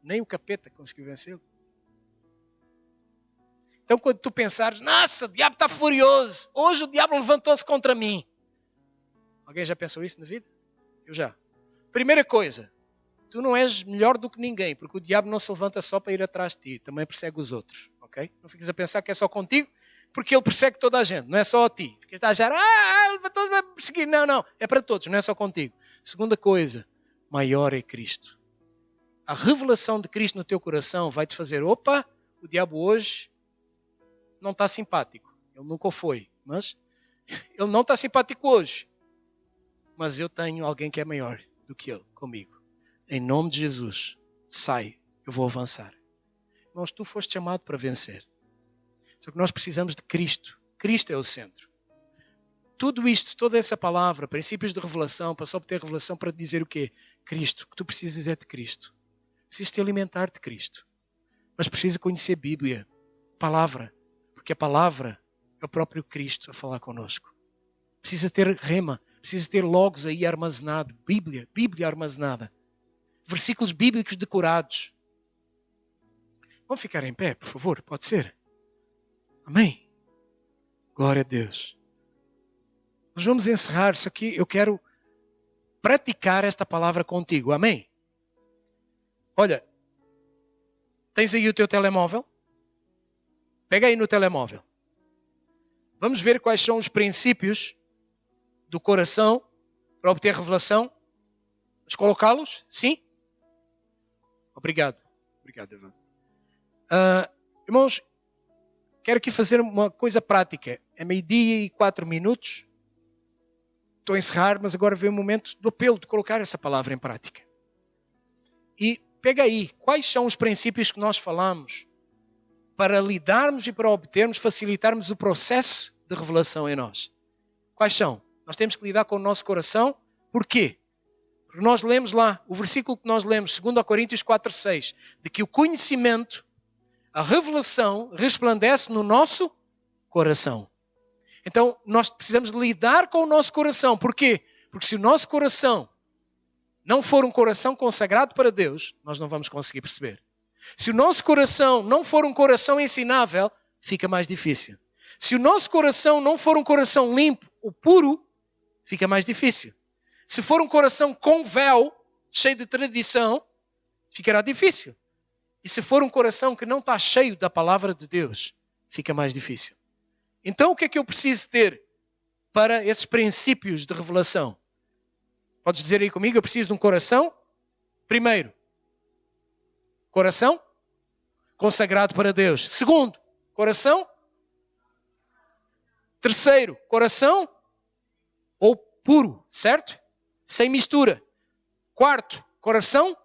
Nem o capeta conseguiu vencê-lo. Então, quando tu pensares, nossa, o diabo está furioso, hoje o diabo levantou-se contra mim. Alguém já pensou isso na vida? Eu já. Primeira coisa, tu não és melhor do que ninguém, porque o diabo não se levanta só para ir atrás de ti, também persegue os outros, ok? Não fiques a pensar que é só contigo, porque ele persegue toda a gente, não é só a ti. Ficas a achar, levantou-se para perseguir. Não, é para todos, não é só contigo. Segunda coisa, maior é Cristo. A revelação de Cristo no teu coração vai te fazer, opa, o diabo hoje não está simpático. Ele nunca foi, mas ele não está simpático hoje. Mas eu tenho alguém que é maior do que ele, comigo. Em nome de Jesus, sai, eu vou avançar. Irmãos, tu foste chamado para vencer. Só que nós precisamos de Cristo. Cristo é o centro. Tudo isto, toda essa palavra, princípios de revelação, para só obter revelação para dizer o quê? Cristo. O que tu precisas é de Cristo. Precisas te alimentar de Cristo. Mas precisa conhecer Bíblia, palavra. Porque a palavra é o próprio Cristo a falar connosco. Precisa ter rema, precisa ter logos aí armazenado. Bíblia armazenada. Versículos bíblicos decorados. Vamos ficar em pé, por favor? Pode ser? Amém? Glória a Deus. Nós vamos encerrar, só que eu quero praticar esta palavra contigo. Amém? Olha, tens aí o teu telemóvel? Pega aí no telemóvel. Vamos ver quais são os princípios do coração para obter revelação. Vamos colocá-los? Sim? Obrigado. Obrigado, Evan. Irmãos, quero aqui fazer uma coisa prática. É 12:04. Estou a encerrar, mas agora vem o momento do apelo, de colocar essa palavra em prática. E pega aí, quais são os princípios que nós falamos para lidarmos e para obtermos, facilitarmos o processo de revelação em nós? Quais são? Nós temos que lidar com o nosso coração. Por quê? Porque nós lemos lá, o versículo que nós lemos, 2 Coríntios 4:6, de que o conhecimento, a revelação, resplandece no nosso coração. Então, nós precisamos lidar com o nosso coração. Por quê? Porque se o nosso coração não for um coração consagrado para Deus, nós não vamos conseguir perceber. Se o nosso coração não for um coração ensinável, fica mais difícil. Se o nosso coração não for um coração limpo ou puro, fica mais difícil. Se for um coração com véu, cheio de tradição, ficará difícil. E se for um coração que não está cheio da palavra de Deus, fica mais difícil. Então o que é que eu preciso ter para esses princípios de revelação? Podes dizer aí comigo, eu preciso de um coração. Primeiro, coração consagrado para Deus. Segundo, coração. Terceiro, coração ou puro, certo? Sem mistura. Quarto, coração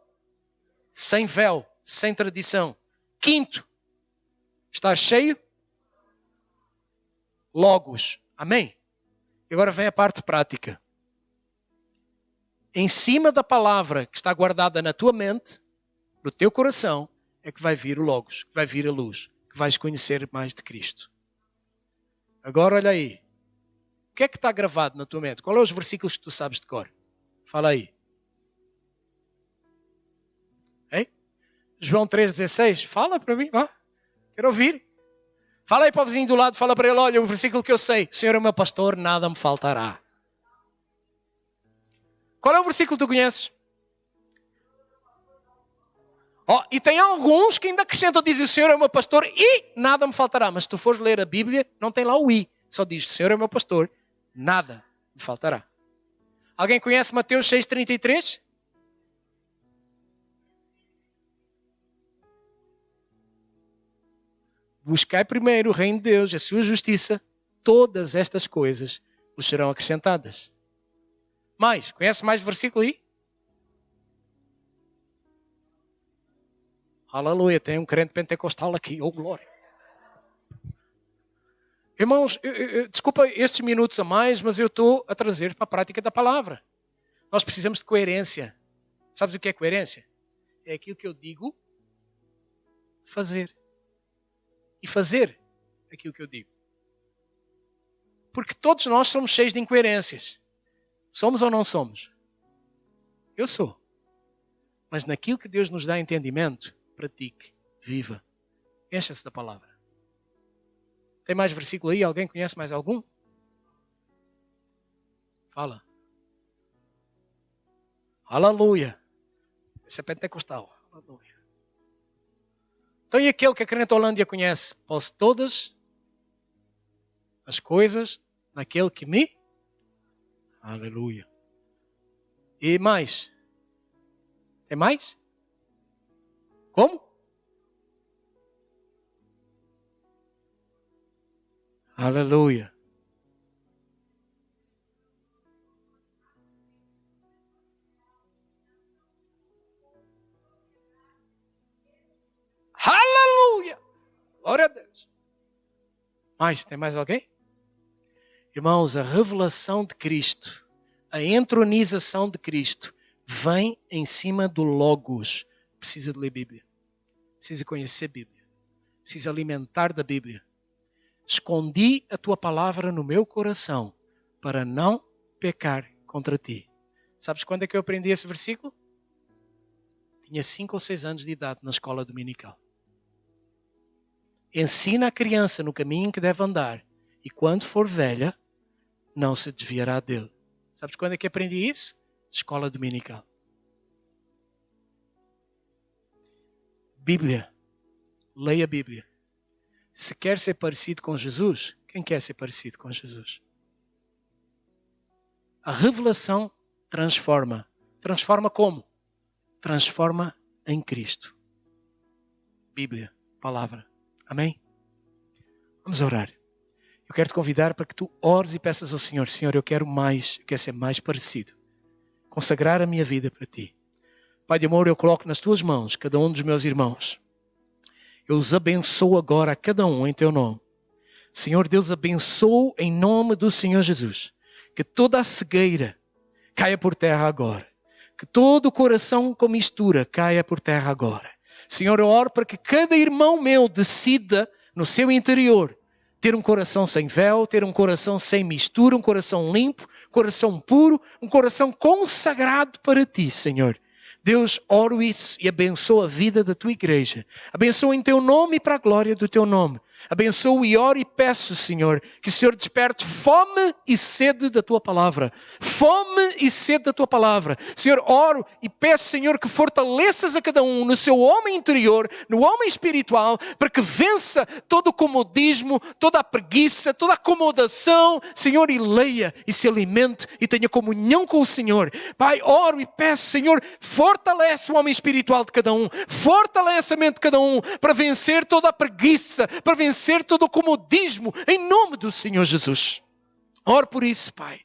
sem véu, sem tradição. Quinto, estar cheio. Logos. Amém? E agora vem a parte prática. Em cima da palavra que está guardada na tua mente, no teu coração, é que vai vir o Logos, que vai vir a luz, que vais conhecer mais de Cristo. Agora olha aí. O que é que está gravado na tua mente? Qual é os versículos que tu sabes de cor? Fala aí. Hein? João 3,16. Fala para mim, vá. Quero ouvir. Fala aí para o vizinho do lado, fala para ele, olha, o versículo que eu sei. O Senhor é o meu pastor, nada me faltará. Qual é o versículo que tu conheces? E tem alguns que ainda acrescentam, dizem, o Senhor é o meu pastor e nada me faltará. Mas se tu fores ler a Bíblia, não tem lá o i. Só diz, o Senhor é o meu pastor, nada me faltará. Alguém conhece Mateus 6,33? Buscai primeiro o reino de Deus, a sua justiça, todas estas coisas vos serão acrescentadas. Mais, conhece mais versículo aí? Aleluia, tem um crente pentecostal aqui, oh glória. Irmãos, desculpa estes minutos a mais, mas eu estou a trazer para a prática da palavra. Nós precisamos de coerência. Sabes o que é coerência? É aquilo que eu digo, fazer. E fazer aquilo que eu digo. Porque todos nós somos cheios de incoerências. Somos ou não somos? Eu sou. Mas naquilo que Deus nos dá entendimento, pratique, viva. Encha-se da palavra. Tem mais versículo aí? Alguém conhece mais algum? Fala. Aleluia. Esse é pentecostal. Aleluia. Então e aquele que a Crentolândia conhece? Posso todas as coisas naquele que me... Aleluia. E mais? Tem mais? Como? Aleluia. Aleluia. Glória a Deus. Tem mais alguém? Irmãos, a revelação de Cristo, a entronização de Cristo, vem em cima do Logos. Precisa de ler Bíblia. Precisa conhecer Bíblia. Precisa alimentar da Bíblia. Escondi a tua palavra no meu coração para não pecar contra ti. Sabes quando é que eu aprendi esse versículo? Tinha 5 ou 6 anos de idade na escola dominical. Ensina a criança no caminho em que deve andar e quando for velha, não se desviará dele. Sabes quando é que aprendi isso? Escola dominical. Bíblia. Leia a Bíblia. Se quer ser parecido com Jesus, quem quer ser parecido com Jesus? A revelação transforma. Transforma como? Transforma em Cristo. Bíblia, palavra. Amém? Vamos orar. Eu quero te convidar para que tu ores e peças ao Senhor. Senhor, eu quero mais, eu quero ser mais parecido. Consagrar a minha vida para ti. Pai de amor, eu coloco nas tuas mãos cada um dos meus irmãos. Eu os abençoo agora a cada um em teu nome. Senhor Deus, abençoo em nome do Senhor Jesus. Que toda a cegueira caia por terra agora. Que todo o coração com mistura caia por terra agora. Senhor, eu oro para que cada irmão meu decida no seu interior ter um coração sem véu, ter um coração sem mistura, um coração limpo, um coração puro, um coração consagrado para ti, Senhor. Deus, oro isso e abençoa a vida da tua igreja. Abençoa em teu nome e para a glória do teu nome. Abençoo e oro e peço, Senhor, que o Senhor desperte fome e sede da tua palavra. Fome e sede da tua palavra. Senhor, oro e peço, Senhor, que fortaleças a cada um no seu homem interior, no homem espiritual, para que vença todo o comodismo, toda a preguiça, toda a acomodação, Senhor, e leia e se alimente e tenha comunhão com o Senhor. Pai, oro e peço, Senhor, fortalece o homem espiritual de cada um, fortalece a mente de cada um, para vencer toda a preguiça, para vencer todo o comodismo, em nome do Senhor Jesus. Oro por isso, Pai.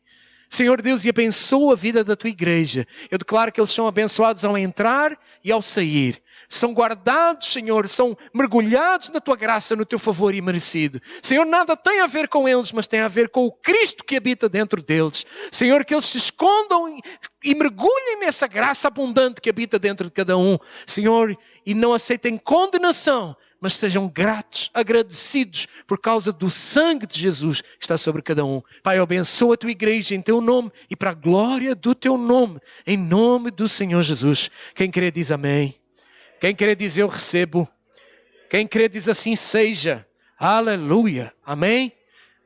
Senhor Deus, e abençoa a vida da tua igreja. Eu declaro que eles são abençoados ao entrar e ao sair. São guardados, Senhor, são mergulhados na tua graça, no teu favor imerecido. Senhor, nada tem a ver com eles, mas tem a ver com o Cristo que habita dentro deles. Senhor, que eles se escondam e mergulhem nessa graça abundante que habita dentro de cada um. Senhor, e não aceitem condenação, mas sejam gratos, agradecidos por causa do sangue de Jesus que está sobre cada um. Pai, abençoa a tua igreja em teu nome e para a glória do teu nome, em nome do Senhor Jesus. Quem crê diz amém. Quem crê diz eu recebo. Quem crê diz assim seja. Aleluia. Amém.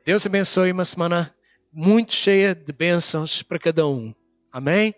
Deus abençoe uma semana muito cheia de bênçãos para cada um. Amém.